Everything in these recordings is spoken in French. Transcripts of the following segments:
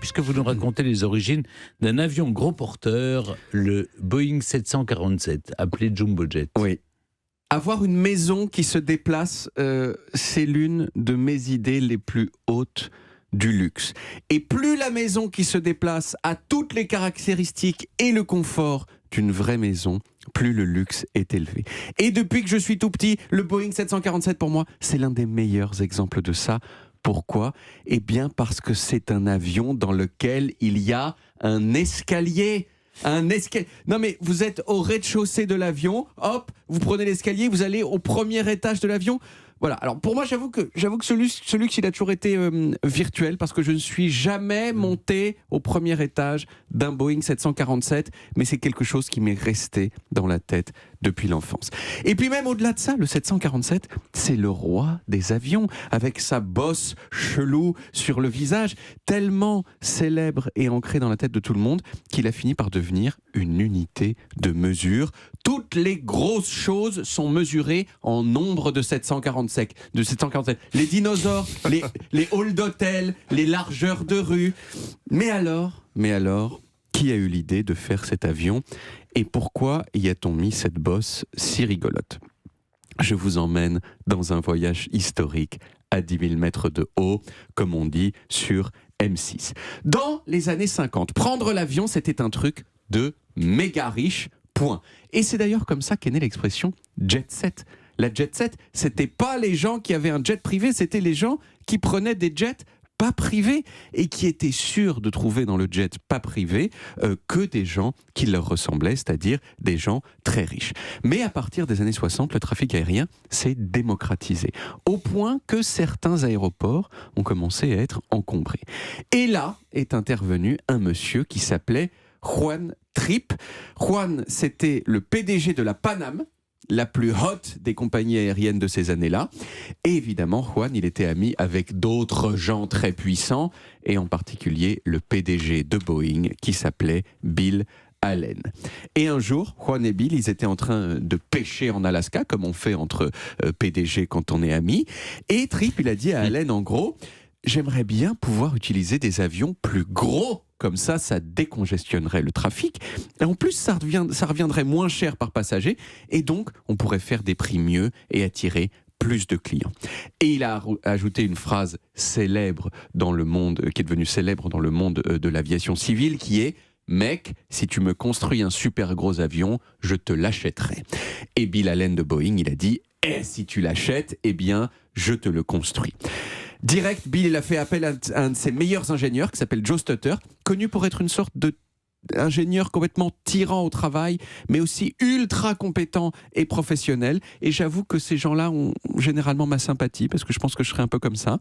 puisque vous nous racontez les origines d'un avion gros porteur, le Boeing 747, appelé Jumbo Jet. Oui. Avoir une maison qui se déplace, c'est l'une de mes idées les plus hautes du luxe. Et plus la maison qui se déplace a toutes les caractéristiques et le confort d'une vraie maison, plus le luxe est élevé. Et depuis que je suis tout petit, le Boeing 747 pour moi, c'est l'un des meilleurs exemples de ça. Pourquoi ? Eh bien parce que c'est un avion dans lequel il y a un escalier. Non mais vous êtes au rez-de-chaussée de l'avion, hop, vous prenez l'escalier, vous allez au premier étage de l'avion. Voilà. Alors pour moi, j'avoue que ce luxe, il a toujours été virtuel parce que je ne suis jamais monté au premier étage d'un Boeing 747, mais c'est quelque chose qui m'est resté dans la tête depuis l'enfance. Et puis même au-delà de ça, le 747, c'est le roi des avions, avec sa bosse chelou sur le visage, tellement célèbre et ancré dans la tête de tout le monde qu'il a fini par devenir une unité de mesure. Toutes les grosses choses sont mesurées en nombre de 747. Les dinosaures, les halls d'hôtel, les largeurs de rue. Mais alors, qui a eu l'idée de faire cet avion et pourquoi y a-t-on mis cette bosse si rigolote ? Je vous emmène dans un voyage historique à 10 000 mètres de haut, comme on dit sur M6. Dans les années 50, prendre l'avion, c'était un truc de méga riche, point. Et c'est d'ailleurs comme ça qu'est née l'expression jet set. La jet set, c'était pas les gens qui avaient un jet privé, c'était les gens qui prenaient des jets pas privés et qui étaient sûrs de trouver dans le jet pas privé que des gens qui leur ressemblaient, c'est-à-dire des gens très riches. Mais à partir des années 60, le trafic aérien s'est démocratisé, au point que certains aéroports ont commencé à être encombrés. Et là est intervenu un monsieur qui s'appelait Juan Trippe. Juan, c'était le PDG de la Pan Am, la plus hot des compagnies aériennes de ces années-là. Et évidemment, Juan, il était ami avec d'autres gens très puissants, et en particulier le PDG de Boeing, qui s'appelait Bill Allen. Et un jour, Juan et Bill, ils étaient en train de pêcher en Alaska, comme on fait entre PDG quand on est amis. Et Tripp, il a dit à Allen, en gros, « J'aimerais bien pouvoir utiliser des avions plus gros. Comme ça décongestionnerait le trafic. Et en plus, ça reviendrait moins cher par passager. Et donc, on pourrait faire des prix mieux et attirer plus de clients. » Et il a ajouté une phrase célèbre dans le monde, qui est devenue célèbre dans le monde de l'aviation civile, qui est « Mec, si tu me construis un super gros avion, je te l'achèterai. » Et Bill Allen de Boeing, il a dit « Et si tu l'achètes, eh bien, je te le construis. » Direct, Bill, il a fait appel à un de ses meilleurs ingénieurs qui s'appelle Joe Stutter, connu pour être une sorte d'ingénieur complètement tyran au travail, mais aussi ultra compétent et professionnel. Et j'avoue que ces gens-là ont généralement ma sympathie, parce que je pense que je serais un peu comme ça.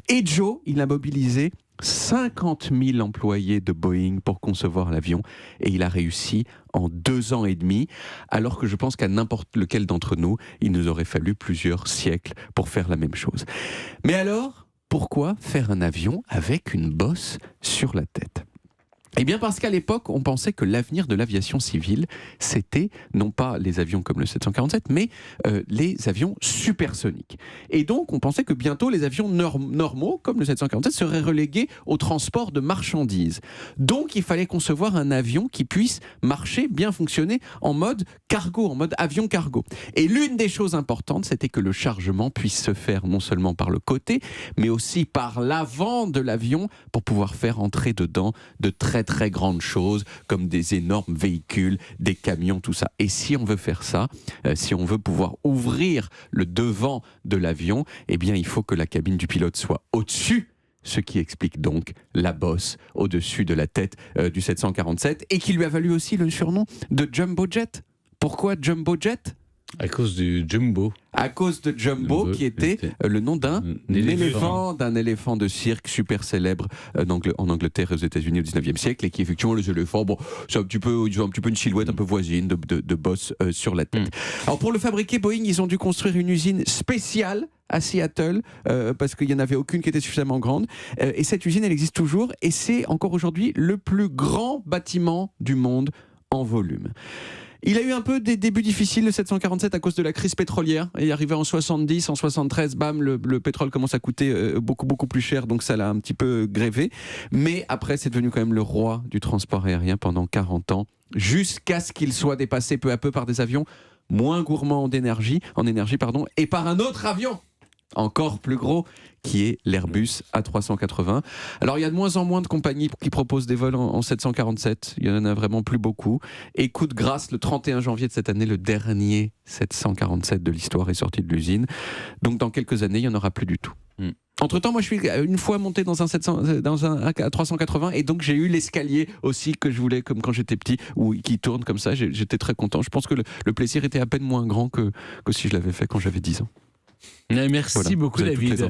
Et Joe, il a mobilisé 50 000 employés de Boeing pour concevoir l'avion, et il a réussi en 2 ans et demi, alors que je pense qu'à n'importe lequel d'entre nous, il nous aurait fallu plusieurs siècles pour faire la même chose. Mais alors, pourquoi faire un avion avec une bosse sur la tête ? Eh bien parce qu'à l'époque, on pensait que l'avenir de l'aviation civile, c'était non pas les avions comme le 747, mais les avions supersoniques. Et donc, on pensait que bientôt, les avions normaux, comme le 747, seraient relégués au transport de marchandises. Donc, il fallait concevoir un avion qui puisse marcher, bien fonctionner, en mode cargo, en mode avion cargo. Et l'une des choses importantes, c'était que le chargement puisse se faire non seulement par le côté, mais aussi par l'avant de l'avion, pour pouvoir faire entrer dedans de très grandes choses, comme des énormes véhicules, des camions, tout ça. Et si on veut faire ça, si on veut pouvoir ouvrir le devant de l'avion, eh bien, il faut que la cabine du pilote soit au-dessus, ce qui explique donc la bosse au-dessus de la tête du 747, et qui lui a valu aussi le surnom de Jumbo Jet. Pourquoi Jumbo Jet ? À cause du Jumbo. À cause de Jumbo, qui était le nom d'un éléphant de cirque super célèbre en Angleterre et aux États-Unis au 19e siècle, et qui effectivement, les éléphants, bon, c'est un petit peu une silhouette un peu voisine de bosse sur la tête. Alors pour le fabriquer, Boeing, ils ont dû construire une usine spéciale à Seattle, parce qu'il n'y en avait aucune qui était suffisamment grande. Et cette usine, elle existe toujours, et c'est encore aujourd'hui le plus grand bâtiment du monde en volume. Il a eu un peu des débuts difficiles, le 747, à cause de la crise pétrolière. Et arrivé en 70, en 73, bam, le pétrole commence à coûter beaucoup plus cher, donc ça l'a un petit peu grévé. Mais après, c'est devenu quand même le roi du transport aérien pendant 40 ans, jusqu'à ce qu'il soit dépassé peu à peu par des avions moins gourmands en énergie, et par un autre avion encore plus gros, qui est l'Airbus A380. Alors il y a de moins en moins de compagnies qui proposent des vols en 747, il y en a vraiment plus beaucoup. Et coup de grâce, le 31 janvier de cette année, le dernier 747 de l'histoire est sorti de l'usine. Donc dans quelques années, il n'y en aura plus du tout. Entre-temps, moi je suis une fois monté dans un A380 et donc j'ai eu l'escalier aussi que je voulais, comme quand j'étais petit, qui tourne comme ça. J'étais très content. Je pense que le plaisir était à peine moins grand que si je l'avais fait quand j'avais 10 ans. Merci beaucoup, David.